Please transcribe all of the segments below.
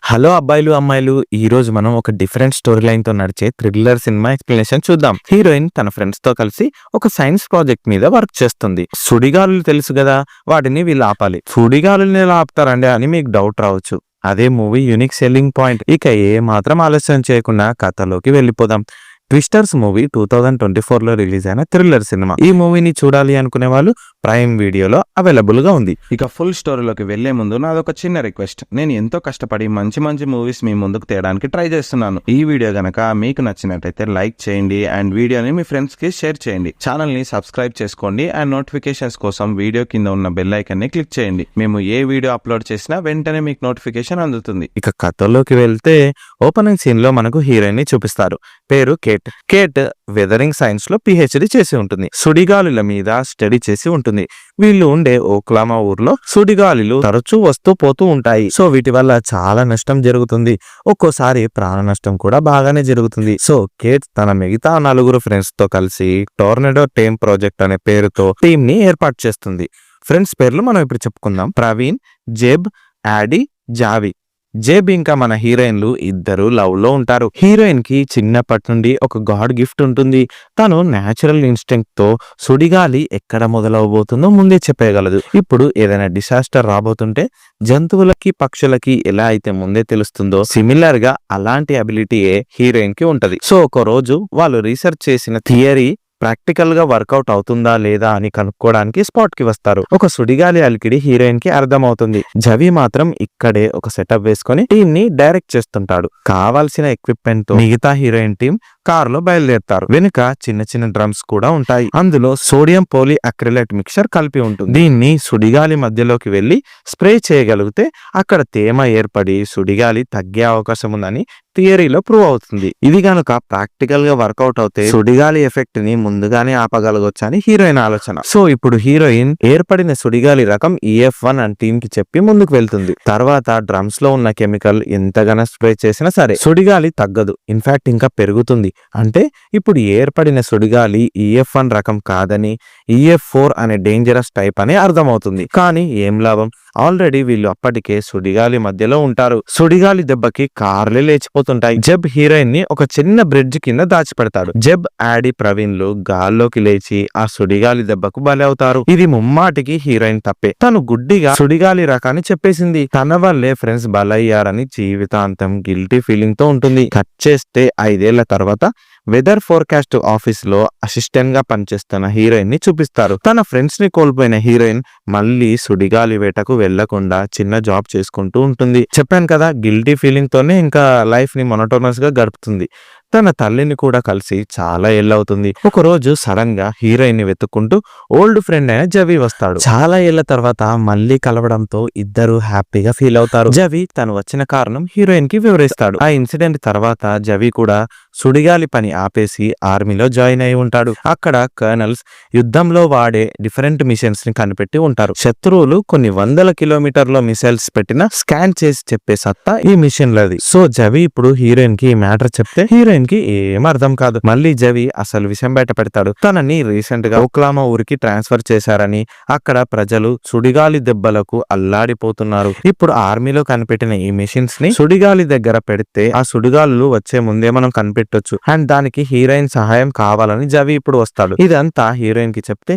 Hello అబ్బాయిలు అమ్మాయిలు, ఈ రోజు మనం ఒక డిఫరెంట్ స్టోరీ లైన్ తో నడిచే థ్రిల్లర్ సినిమా ఎక్స్ప్లెనేషన్ చూద్దాం. హీరోయిన్ తన ఫ్రెండ్స్ తో కలిసి ఒక సైన్స్ ప్రాజెక్ట్ మీద వర్క్ చేస్తుంది. సుడిగాలులు తెలుసు కదా, వాటిని వీళ్ళు ఆపాలి. సుడిగాలుల్ని ఎలా ఆపుతారండి అని మీకు డౌట్ రావచ్చు. అదే మూవీ యూనిక్ సెల్లింగ్ పాయింట్. ఇక ఏ మాత్రం ఆలస్యం చేయకుండా కథలోకి వెళ్ళిపోదాం. ట్విస్టర్స్ మూవీ 2024లో రిలీజ్ అయిన థ్రిల్లర్ సినిమా. ఈ మూవీని చూడాలి అనుకునే వాళ్ళు ప్రైమ్ వీడియోలో అవైలబుల్ గా ఉంది. ఇక ఫుల్ స్టోరీలోకి వెళ్లే ముందు నాదొక చిన్న రిక్వెస్ట్. నేను ఎంతో కష్టపడి మంచి మంచి మూవీస్ మీ ముందుకు తేయడానికి ట్రై చేస్తున్నాను. ఈ వీడియో గనక మీకు నచ్చినట్టయితే లైక్ చేయండి అండ్ వీడియోని మీ ఫ్రెండ్స్ కి షేర్ చేయండి. ఛానల్ ని సబ్స్క్రైబ్ చేసుకోండి అండ్ నోటిఫికేషన్స్ కోసం వీడియో కింద ఉన్న బెల్ ఐకాన్ ని క్లిక్ చేయండి. మేము ఏ వీడియో అప్లోడ్ చేసినా వెంటనే మీకు నోటిఫికేషన్ అందుతుంది. ఇక కథలోకి వెళ్తే ఓపెనింగ్ సీన్ లో మనకు హీరోయిన్ ని చూపిస్తారు. పేరు కేట్ వెదరింగ్ సైన్స్ లో పిహెచ్డి చేసి ఉంటుంది. సుడిగాలుల మీద స్టడీ చేసి ఉంటుంది. వీళ్ళు ఉండే ఓక్లామా ఊర్లో సుడిగాలులు తరచూ వస్తూ పోతూ ఉంటాయి. సో వీటి వల్ల చాలా నష్టం జరుగుతుంది. ఒక్కోసారి ప్రాణ నష్టం కూడా బాగానే జరుగుతుంది. సో కేట్ తన మిగతా 4 ఫ్రెండ్స్ తో కలిసి టోర్నడో టేమ్ ప్రాజెక్ట్ అనే పేరుతో టీమ్ ని ఏర్పాటు చేస్తుంది. ఫ్రెండ్స్ పేర్లు మనం ఇప్పుడు చెప్పుకుందాం. ప్రవీణ్, జెబ్, యాడీ, జావి. జేబ్ ఇంకా మన హీరోయిన్లు ఇద్దరు లవ్ లో ఉంటారు. హీరోయిన్ కి చిన్నప్పటి నుండి ఒక గాడ్ గిఫ్ట్ ఉంటుంది. తను న్యాచురల్ ఇన్స్టింక్ట్ తో సుడిగాలి ఎక్కడ మొదలవబోతుందో ముందే చెప్పగలదు. ఇప్పుడు ఏదైనా డిసాస్టర్ రాబోతుంటే జంతువులకి పక్షులకి ఎలా అయితే ముందే తెలుస్తుందో సిమిలర్ గా అలాంటి అబిలిటీయే హీరోయిన్ కి ఉంటది. సో ఒక రోజు వాళ్ళు రీసెర్చ్ చేసిన థియరీ ప్రాక్టికల్ గా వర్కౌట్ అవుతుందా లేదా అని కనుక్కోవడానికి స్పాట్ కి వస్తారు. ఒక సుడిగాలి అలికిడి హీరోయిన్ కి అర్థమవుతుంది. జవి మాత్రం ఇక్కడే ఒక సెటప్ వేసుకొని టీమ్ ని డైరెక్ట్ చేస్తుంటాడు. కావాల్సిన ఎక్విప్మెంట్ తో మిగతా హీరోయిన్ టీం కార్ లో బయలుదేరుతారు. వెనుక చిన్న చిన్న డ్రమ్స్ కూడా ఉంటాయి. అందులో సోడియం పోలీ అక్రిలేట్ మిక్చర్ కలిపి ఉంటుంది. దీన్ని సుడిగాలి మధ్యలోకి వెళ్లి స్ప్రే చేయగలిగితే అక్కడ తేమ ఏర్పడి సుడిగాలి తగ్గే అవకాశం ఉందని థియరీలో ప్రూవ్ అవుతుంది. ఇది గనుక ప్రాక్టికల్ గా వర్కౌట్ అవుతే సుడిగాలి ఎఫెక్ట్ ని ముందుగానే ఆపగలగొచ్చు అని హీరోయిన్ ఆలోచన. సో ఇప్పుడు హీరోయిన్ ఏర్పడిన సుడిగాలి రకం EF1 అని టీమ్ కి చెప్పి ముందుకు వెళ్తుంది. తర్వాత డ్రమ్స్ లో ఉన్న కెమికల్ ఎంతగానో స్ప్రే చేసినా సరే సుడిగాలి తగ్గదు. ఇన్ఫాక్ట్ ఇంకా పెరుగుతుంది. అంటే ఇప్పుడు ఏర్పడిన సుడిగాలి EF1 రకం కాదని EF4 అనే డేంజరస్ టైప్ అని అర్థమవుతుంది. కానీ ఏం లాభం, ఆల్రెడీ వీళ్ళు అప్పటికే సుడిగాలి మధ్యలో ఉంటారు. సుడిగాలి దెబ్బకి కార్లే లేచిపోతుంటాయి. జబ్ హీరోయిన్ ని ఒక చిన్న బ్రిడ్జ్ కింద దాచిపెడతాడు. జబ్, యాడీ, ప్రవీణ్లు గాల్లోకి లేచి ఆ సుడిగాలి దెబ్బకు బలి అవుతారు. ఇది ముమ్మాటికి హీరోయిన్ తప్పే. తను గుడ్డిగా సుడిగాలి రకాన్ని చెప్పేసింది. తన వల్లే ఫ్రెండ్స్ బలయ్యారని జీవితాంతం గిల్టీ ఫీలింగ్ తో ఉంటుంది. కట్ చేస్తే 5 ఏళ్ల తర్వాత వెదర్ ఫోర్కాస్ట్ ఆఫీస్ లో అసిస్టెంట్ గా పనిచేస్తున్న హీరోయిన్ ని చూపిస్తారు. తన ఫ్రెండ్స్ ని కోల్పోయిన హీరోయిన్ మళ్ళీ సుడిగాలి వేటకు వెళ్లకుండా చిన్న జాబ్ చేసుకుంటూ ఉంటుంది. చెప్పాను కదా, గిల్టీ ఫీలింగ్ తోనే ఇంకా లైఫ్ ని మొనోటోనస్ గా గడుపుతుంది. తన తల్లిని కూడా కలిసి చాలా ఏళ్ళవుతుంది. ఒక రోజు సడన్ గా హీరోయిన్ ని వెతుక్కుంటూ ఓల్డ్ ఫ్రెండ్ అయిన జవి వస్తాడు. చాలా ఏళ్ల తర్వాత మళ్ళీ కలవడంతో ఇద్దరు హ్యాపీగా ఫీల్ అవుతారు. జవి తను వచ్చిన కారణం హీరోయిన్ కి వివరిస్తాడు. ఆ ఇన్సిడెంట్ తర్వాత జవి కూడా సుడిగాలి పని ఆపేసి ఆర్మీలో జాయిన్ అయి ఉంటాడు. అక్కడ కర్నల్స్ యుద్ధంలో వాడే డిఫరెంట్ మిషన్స్ ని కనిపెట్టి ఉంటారు. శత్రువులు కొన్ని 100 కిలోమీటర్ల మిసైల్స్ పెట్టినా స్కాన్ చేసి చెప్పే సత్తా ఈ మిషన్ లది. సో జవి ఇప్పుడు హీరోయిన్ కి ఈ మ్యాటర్ చెప్తే హీరోయిన్ కి ఏం అర్థం కాదు. మళ్ళీ జవి అసలు విషయం బయట పెడతాడు. తనని రీసెంట్ గా ఓక్లామా ఊరికి ట్రాన్స్ఫర్ చేశారని, అక్కడ ప్రజలు సుడిగాలి దెబ్బలకు అల్లాడిపోతున్నారు. ఇప్పుడు ఆర్మీలో కనిపెట్టిన ఈ మిషన్స్ ని సుడిగాలి దగ్గర పెడితే ఆ సుడిగాలు వచ్చే ముందే మనం కనిపెట్టొచ్చు అండ్ దానికి హీరోయిన్ సహాయం కావాలని జవి ఇప్పుడు వస్తాడు. ఇదంతా హీరోయిన్ కి చెప్తే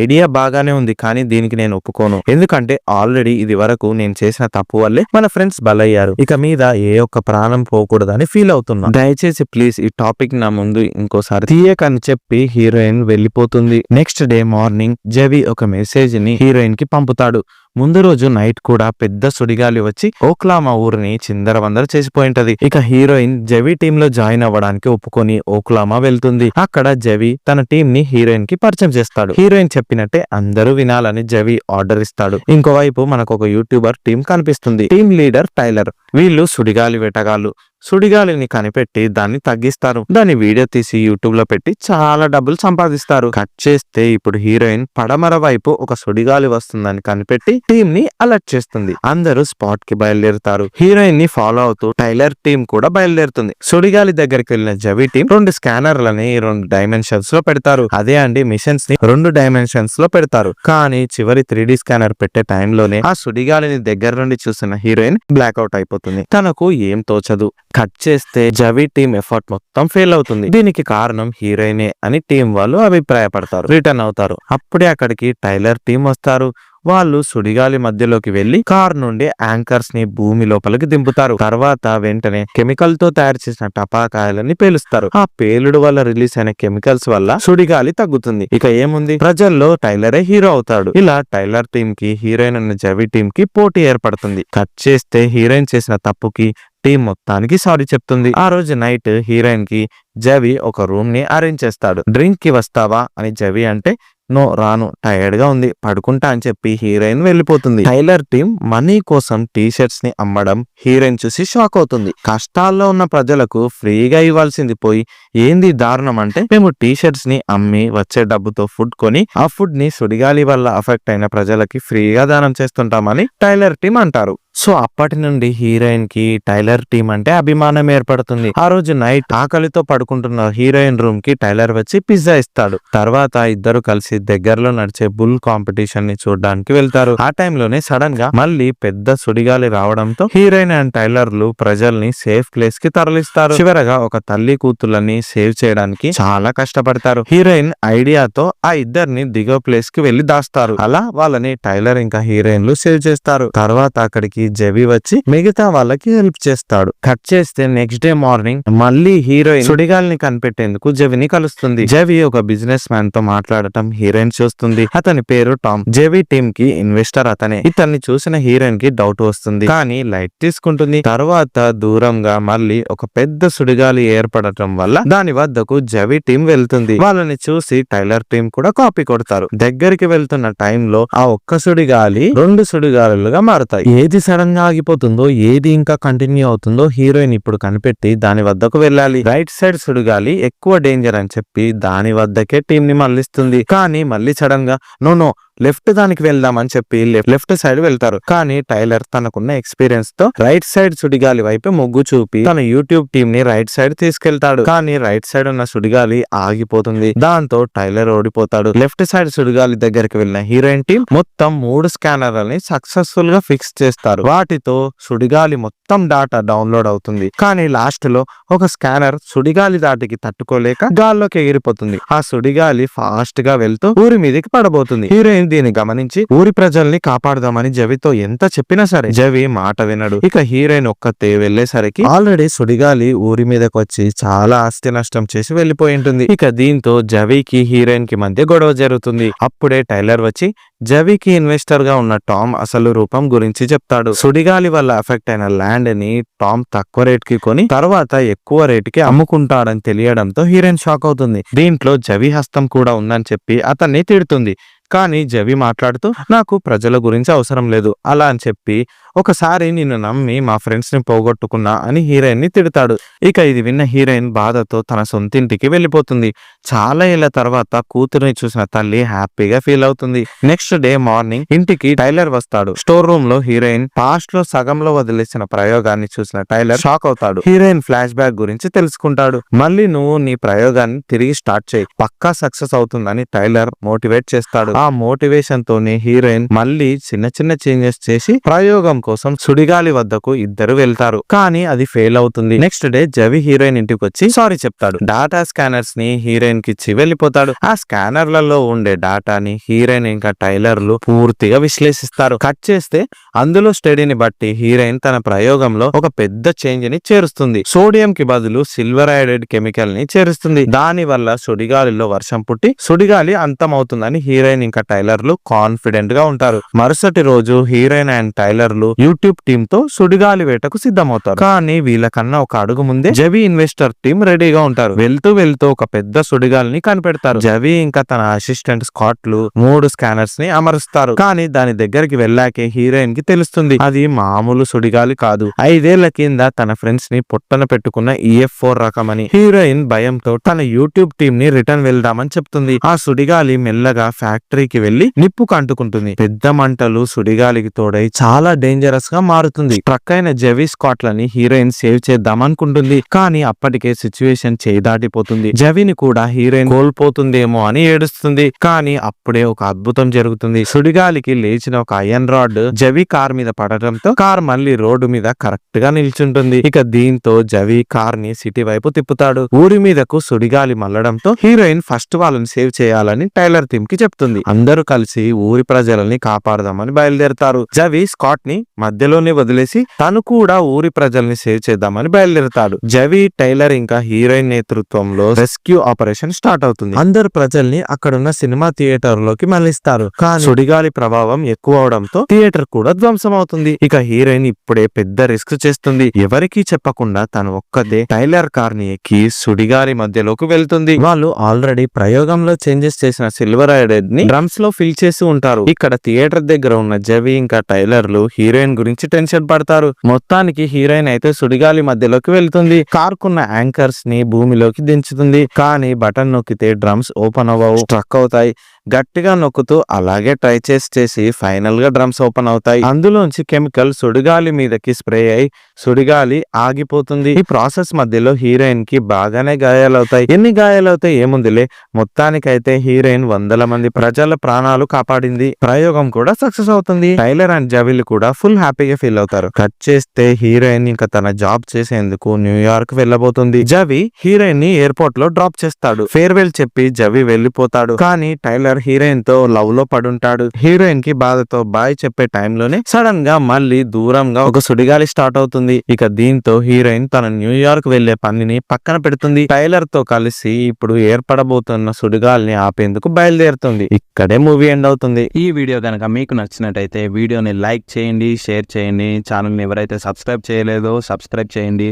ఐడియా బాగానే ఉంది, కానీ దీనికి నేను ఒప్పుకోను. ఎందుకంటే ఆల్రెడీ ఇది వరకు నేను చేసిన తప్పు వల్లే మన ఫ్రెండ్స్ బలయ్యారు. ఇక మీద ఏ ఒక్క ప్రాణం పోకూడదని ఫీల్ అవుతున్నా. దయచేసి ప్లీజ్ ఈ టాపిక్ నా ముందు ఇంకోసారి తీయకని చెప్పి హీరోయిన్ వెళ్ళిపోతుంది. నెక్స్ట్ డే మార్నింగ్ జవి ఒక మెసేజ్ ని హీరోయిన్ కి పంపుతాడు. ముందు రోజు నైట్ కూడా పెద్ద సుడిగాలి వచ్చి ఓక్లామా ఊరిని చిందరవందర చేసిపోయింటది. ఇక హీరోయిన్ జవి టీమ్ లో జాయిన్ అవ్వడానికి ఒప్పుకొని ఓక్లామా వెళ్తుంది. అక్కడ జవి తన టీం ని హీరోయిన్ కి పరిచయం చేస్తాడు. హీరోయిన్ చెప్పినట్టే అందరూ వినాలని జవి ఆర్డర్ ఇస్తాడు. ఇంకోవైపు మనకు ఒక యూట్యూబర్ టీం కనిపిస్తుంది. Team leader Taylor. వీళ్ళు సుడిగాలి వేటగాళ్ళు. సుడిగాలిని కనిపెట్టి దాన్ని తగ్గిస్తారు. దాన్ని వీడియో తీసి యూట్యూబ్ లో పెట్టి చాలా డబ్బులు సంపాదిస్తారు. కట్ చేస్తే ఇప్పుడు హీరోయిన్ పడమర వైపు ఒక సుడిగాలి వస్తుందని కనిపెట్టి టీం ని అలర్ట్ చేస్తుంది. అందరూ స్పాట్ కి బయలుదేరుతారు. హీరోయిన్ ని ఫాలో అవుతూ టైలర్ టీం కూడా బయలుదేరుతుంది. సుడిగాలి దగ్గరికి వెళ్లిన జవి టీం 2 స్కానర్లని 2 డైమెన్షన్స్ లో పెడతారు. అదే అండి, మిషన్స్ ని 2 డైమెన్షన్స్ లో పెడతారు. కానీ చివరి 3D స్కానర్ పెట్టే టైంలోనే ఆ సుడిగాలిని దగ్గర నుండి చూసిన హీరోయిన్ బ్లాక్అవుట్ అయిపోతుంది. తనకు ఏం తోచదు. కట్ చేస్తే జవి టీం ఎఫర్ట్ మొత్తం ఫెయిల్ అవుతుంది. దీనికి కారణం హీరోయినే అని టీం వాళ్ళు అభిప్రాయపడతారు. రిటర్న్ అవుతారు. అప్పుడే అక్కడికి టైలర్ టీం వస్తారు. వాళ్ళు సుడిగాలి మధ్యలోకి వెళ్లి కార్ నుండి యాంకర్స్ ని భూమి లోపలికి దింపుతారు. తర్వాత వెంటనే కెమికల్ తో తయారు చేసిన టపాకాయలని పేలుస్తారు. ఆ పేలుడు వల్ల రిలీజ్ అయిన కెమికల్స్ వల్ల సుడిగాలి తగ్గుతుంది. ఇక ఏముంది, ప్రజల్లో టైలరే హీరో అవుతాడు. ఇలా టైలర్ టీం కి హీరోయిన్ అన్న జవి టీం కి పోటీ ఏర్పడుతుంది. కట్ చేస్తే హీరోయిన్ చేసిన తప్పుకి టీం మొత్తానికి సారీ చెప్తుంది. ఆ రోజు నైట్ హీరోయిన్ కి జవి ఒక రూమ్ ని అరేంజ్ చేస్తాడు. డ్రింక్ కి వస్తావా అని జవి అంటే నో రాను, టైర్డ్ గా ఉంది, పడుకుంటా అని చెప్పి హీరోయిన్ వెళ్ళిపోతుంది. టైలర్ టీం మనీ కోసం టీ షర్ట్స్ ని అమ్మడం హీరోయిన్ చూసి షాక్ అవుతుంది. కష్టాల్లో ఉన్న ప్రజలకు ఫ్రీగా ఇవ్వాల్సింది పోయి ఏంది దారుణం అంటే, మేము టీ షర్ట్స్ ని అమ్మి వచ్చే డబ్బుతో ఫుడ్ కొని ఆ ఫుడ్ ని సుడిగాలి వల్ల అఫెక్ట్ అయిన ప్రజలకి ఫ్రీగా దానం చేస్తుంటామని టైలర్ టీం అంటారు. సో అప్పటి నుండి హీరోయిన్ కి టైలర్ టీం అంటే అభిమానం ఏర్పడుతుంది. ఆ రోజు నైట్ ఆకలితో పడుకుంటున్న హీరోయిన్ రూమ్ కి టైలర్ వచ్చి పిజ్జా ఇస్తాడు. తర్వాత ఇద్దరు కలిసి దగ్గరలో నడిచే బుల్ కాంపిటీషన్ ని చూడడానికి వెళ్తారు. ఆ టైంలోనే సడన్ గా మళ్ళీ పెద్ద సుడిగాలి రావడంతో హీరోయిన్ అండ్ టైలర్లు ప్రజల్ని సేఫ్ ప్లేస్ కి తరలిస్తారు. చివరగా ఒక తల్లి కూతుళ్ళని సేవ్ చేయడానికి చాలా కష్టపడతారు. హీరోయిన్ ఐడియాతో ఆ ఇద్దరిని దిగో ప్లేస్ కి వెళ్లి దాస్తారు. అలా వాళ్ళని టైలర్ ఇంకా హీరోయిన్లు సేవ్ చేస్తారు. తర్వాత అక్కడికి జవి వచ్చి మిగతా వాళ్ళకి హెల్ప్ చేస్తాడు. కట్ చేస్తే నెక్స్ట్ డే మార్నింగ్ మళ్ళీ హీరోయిన్ సుడిగాలిని కనిపెట్టేందుకు జవిని కలుస్తుంది. జవి ఒక బిజినెస్ మ్యాన్ తో మాట్లాడటం హీరోయిన్ చూస్తుంది. అతని పేరు టామ్. జవి టీం కి ఇన్వెస్టర్ అతనే. ఇతన్ని చూసిన హీరోయిన్ కి డౌట్ వస్తుంది, కానీ లైట్ తీసుకుంటుంది. తర్వాత దూరంగా మళ్ళీ ఒక పెద్ద సుడిగాలి ఏర్పడటం వల్ల దాని వద్దకు జవి టీం వెళ్తుంది. వాళ్ళని చూసి టైలర్ టీం కూడా కాపీ కొడతారు. దగ్గరికి వెళ్తున్న టైంలో ఆ ఒక్క సుడిగాలి 2 సుడిగాలులుగా మారుతాయి. ఏది సడన్ గా ఆగిపోతుందో, ఏది ఇంకా కంటిన్యూ అవుతుందో హీరోయిన్ ఇప్పుడు కనిపెట్టి దాని వద్దకు వెళ్ళాలి. రైట్ సైడ్ సుడిగాలి ఎక్కువ డేంజర్ అని చెప్పి దాని వద్దకే టీం ని మళ్ళిస్తుంది. కానీ మళ్ళీ సడన్ గా నో లెఫ్ట్ దానికి వెళ్దాం అని చెప్పి లెఫ్ట్ సైడ్ వెళ్తారు. కానీ టైలర్ తనకున్న ఎక్స్పీరియన్స్ తో రైట్ సైడ్ సుడిగాలి వైపు మొగ్గు చూపి తన యూట్యూబ్ టీం ని రైట్ సైడ్ తీసుకెళ్తాడు. కానీ రైట్ సైడ్ ఉన్న సుడిగాలి ఆగిపోతుంది. దాంతో టైలర్ ఓడిపోతాడు. లెఫ్ట్ సైడ్ సుడిగాలి దగ్గరికి వెళ్ళిన హీరోయిన్ టీం మొత్తం 3 స్కానర్లని సక్సెస్ఫుల్ గా ఫిక్స్ చేస్తారు. వాటితో సుడిగాలి మొత్తం డాటా డౌన్లోడ్ అవుతుంది. కానీ లాస్ట్ లో ఒక స్కానర్ సుడిగాలి దాటికి తట్టుకోలేక గాల్లోకి ఎగిరిపోతుంది. ఆ సుడిగాలి ఫాస్ట్ గా వెళ్తూ ఊరి మీదకి పడబోతుంది. హీరోయిన్ దీన్ని గమనించి ఊరి ప్రజల్ని కాపాడదామని జవితో ఎంత చెప్పినా సరే జవి మాట వినడు. ఇక హీరోయిన్ ఒక్కతే వెళ్లేసరికి ఆల్రెడీ సుడిగాలి ఊరి మీదకి వచ్చి చాలా ఆస్తి నష్టం చేసి వెళ్లిపోయి ఉంటుంది. ఇక దీంతో జవికి హీరోయిన్ కి మధ్య గొడవ జరుగుతుంది. అప్పుడే టైలర్ వచ్చి జవికి ఇన్వెస్టర్ గా ఉన్న టామ్ అసలు రూపం గురించి చెప్తాడు. సుడిగాలి వల్ల ఎఫెక్ట్ అయిన ల్యాండ్ ని టామ్ తక్కువ రేట్ కి కొని తర్వాత ఎక్కువ రేట్ కి అమ్ముకుంటాడని తెలియడంతో హీరోయిన్ షాక్ అవుతుంది. దీంట్లో జవి హస్తం కూడా ఉందని చెప్పి అతన్ని తిడుతుంది. కానీ జవి మాట్లాడుతూ నాకు ప్రజల గురించి అవసరం లేదు అలా అని చెప్పి ఒకసారి నిన్ను నమ్మి మా ఫ్రెండ్స్ ని పోగొట్టుకున్నా అని హీరోయిన్ ని తిడతాడు. ఇక ఇది విన్న హీరోయిన్ బాధతో తన సొంతింటికి వెళ్ళిపోతుంది. చాలా ఏళ్ల తర్వాత కూతురుని చూసిన తల్లి హ్యాపీగా ఫీల్ అవుతుంది. నెక్స్ట్ డే మార్నింగ్ ఇంటికి టైలర్ వస్తాడు. స్టోర్ రూమ్ లో హీరోయిన్ పాస్ట్ లో సగంలో వదిలేసిన ప్రయోగాన్ని చూసిన టైలర్ షాక్ అవుతాడు. హీరోయిన్ ఫ్లాష్ బ్యాక్ గురించి తెలుసుకుంటాడు. మళ్ళీ నువ్వు నీ ప్రయోగాన్ని తిరిగి స్టార్ట్ చేయి, పక్కా సక్సెస్ అవుతుందని టైలర్ మోటివేట్ చేస్తాడు. ఆ మోటివేషన్ తోనే హీరోయిన్ మళ్ళీ చిన్న చిన్న చేంజెస్ చేసి ప్రయోగం కోసం సుడిగాలి వద్దకు ఇద్దరు వెళ్తారు. కానీ అది ఫెయిల్ అవుతుంది. నెక్స్ట్ డే జవి హీరోయిన్ ఇంటికి వచ్చి సారీ చెప్తాడు. డాటా స్కానర్స్ ని హీరోయిన్ కి ఇచ్చి వెళ్ళిపోతాడు. ఆ స్కానర్లలో ఉండే డాటాని హీరోయిన్ ఇంకా టైలర్లు పూర్తిగా విశ్లేషిస్తారు. కట్ చేస్తే అందులో స్టడీని బట్టి హీరోయిన్ తన ప్రయోగంలో ఒక పెద్ద చేంజ్ ని చేరుస్తుంది. సోడియం కి బదులు సిల్వర్ ఐడైడ్ కెమికల్ ని చేరుస్తుంది. దాని వల్ల సుడిగాలిలో వర్షం పుట్టి సుడిగాలి అంతమవుతుందని హీరోయిన్ ఇంకా టైలర్లు కాన్ఫిడెంట్ గా ఉంటారు. మరుసటి రోజు హీరోయిన్ అండ్ టైలర్లు యూట్యూబ్ టీమ్ తో సుడిగాలి వేటకు సిద్ధమవుతారు. కానీ వీళ్ళకన్నా ఒక అడుగు ముందే జవి ఇన్వెస్టర్ టీం రెడీగా ఉంటారు. వెళ్తూ ఒక పెద్ద సుడిగాలిని కనిపెడతారు. జవి ఇంకా తన అసిస్టెంట్ స్కాట్లు 3 స్కానర్స్ ని అమరుస్తారు. కానీ దాని దగ్గరికి వెళ్ళాకే హీరోయిన్ కి తెలుస్తుంది అది మామూలు సుడిగాలి కాదు, 5 ఏళ్ల కింద తన ఫ్రెండ్స్ ని పొట్టన పెట్టుకున్న EF4 రకమని. హీరోయిన్ భయంతో తన యూట్యూబ్ టీం ని రిటర్న్ వెళ్దామని చెప్తుంది. ఆ సుడిగాలి మెల్లగా ఫ్యాక్టరీకి వెళ్లి నిప్పుకు అంటుకుంటుంది. పెద్ద మంటలు సుడిగాలికి తోడై చాలా డేంజరస్ గా మారుతుంది. ట్రక్ అయిన జవి స్కాట్లని హీరోయిన్ సేవ్ చేద్దామనుకుంటుంది. కానీ అప్పటికే సిచ్యువేషన్ చేయి దాటిపోతుంది. జవిని కూడా హీరోయిన్ కోల్పోతుందేమో అని ఏడుస్తుంది. కానీ అప్పుడే ఒక అద్భుతం జరుగుతుంది. సుడిగాలికి లేచిన ఒక ఐరన్ రాడ్ జవి కార్ మీద పడటంతో కార్ మళ్ళీ రోడ్డు మీద కరెక్ట్ గా నిల్చుంటుంది. ఇక దీంతో జవి కార్ ని సిటీ వైపు తిప్పుతాడు. ఊరి మీదకు సుడిగాలి మల్లడంతో హీరోయిన్ ఫస్ట్ వాళ్ళని సేవ్ చేయాలని టైలర్ టీమ్ కి చెప్తుంది. అందరూ కలిసి ఊరి ప్రజలని కాపాడదామని బయలుదేరతారు. జవి స్కాట్ ని మధ్యలోనే వదిలేసి తను కూడా ఊరి ప్రజల్ని సేవ్ చేద్దామని బయలుదేరతాడు. జవి, టైలర్ ఇంకా హీరోయిన్ నేతృత్వంలో రెస్క్యూ ఆపరేషన్ స్టార్ట్ అవుతుంది. అందరు ప్రజల్ని అక్కడున్న సినిమా థియేటర్ లోకి మళ్లిస్తారు. కానీ సుడిగాలి ప్రభావం ఎక్కువ అవడంతో థియేటర్ కూడా ధ్వంసం అవుతుంది. ఇక హీరోయిన్ ఇప్పుడే పెద్ద రిస్క్ చేస్తుంది. ఎవరికీ చెప్పకుండా తను ఒక్కదే టైలర్ కార్ ని ఎక్కి సుడిగాలి మధ్యలోకి వెళ్తుంది. వాళ్ళు ఆల్రెడీ ప్రయోగంలో చేంజెస్ చేసిన సిల్వర్ ఐడెడ్ ని డ్రమ్స్ లో ఫిల్ చేసి ఉంటారు. ఇక్కడ థియేటర్ దగ్గర ఉన్న జవి ఇంకా టైలర్లు హీరోయిన్ గురించి టెన్షన్ పడతారు. మొత్తానికి హీరోయిన్ అయితే సుడిగాలి మధ్యలోకి వెళ్తుంది. కార్కున్న యాంకర్స్ ని భూమిలోకి దించుతుంది. కానీ బటన్ నొక్కితే డ్రమ్స్ ఓపెన్ అవ్వవు, స్ట్రక్ అవుతాయి. గట్టిగా నొక్కుతూ అలాగే ట్రై చేసి ఫైనల్ గా డ్రమ్స్ ఓపెన్ అవుతాయి. అందులోంచి కెమికల్ సుడిగాలి మీదకి స్ప్రే అయి సుడిగాలి ఆగిపోతుంది. ఈ ప్రాసెస్ మధ్యలో హీరోయిన్ కి బాగానే గాయాలవుతాయి. ఎన్ని గాయాలవుతాయి ఏముందిలే, మొత్తానికైతే హీరోయిన్ 100 మంది ప్రజల ప్రాణాలు కాపాడింది. ప్రయోగం కూడా సక్సెస్ అవుతుంది. టైలర్ అండ్ జవిల్ కూడా ఫుల్ హ్యాపీగా ఫీల్ అవుతారు. కట్ చేస్తే హీరోయిన్ ఇంకా తన జాబ్ చేసేందుకు న్యూయార్క్ వెళ్ళబోతుంది. జవి హీరోయిన్ ని ఎయిర్పోర్ట్ లో డ్రాప్ చేస్తాడు. ఫేర్వెల్ చెప్పి జవి వెళ్లిపోతాడు. కానీ టైలర్ హీరోయిన్ తో లవ్ లో పడుంటాడు. హీరోయిన్ కి బాధతో బాయ్ చెప్పే టైంలోనే సడన్ గా మళ్ళీ దూరంగా ఒక సుడిగాలి స్టార్ట్ అవుతుంది. ఇక దీంతో హీరోయిన్ తన న్యూయార్క్ వెళ్లే పనిని పక్కన పెడుతుంది. టైలర్ తో కలిసి ఇప్పుడు ఏర్పడబోతున్న సుడిగాలిని ఆపేందుకు బయలుదేరుతుంది. ఇక్కడే మూవీ ఎండ్ అవుతుంది. ఈ వీడియో కనుక మీకు నచ్చినట్టయితే వీడియోని లైక్ చేయండి, షేర్ చేయండి. ఛానల్ని ఎవరైతే సబ్స్క్రైబ్ చేయలేదో సబ్స్క్రైబ్ చేయండి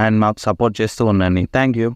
అండ్ మాకు సపోర్ట్ చేస్తూ ఉండండి. Thank you.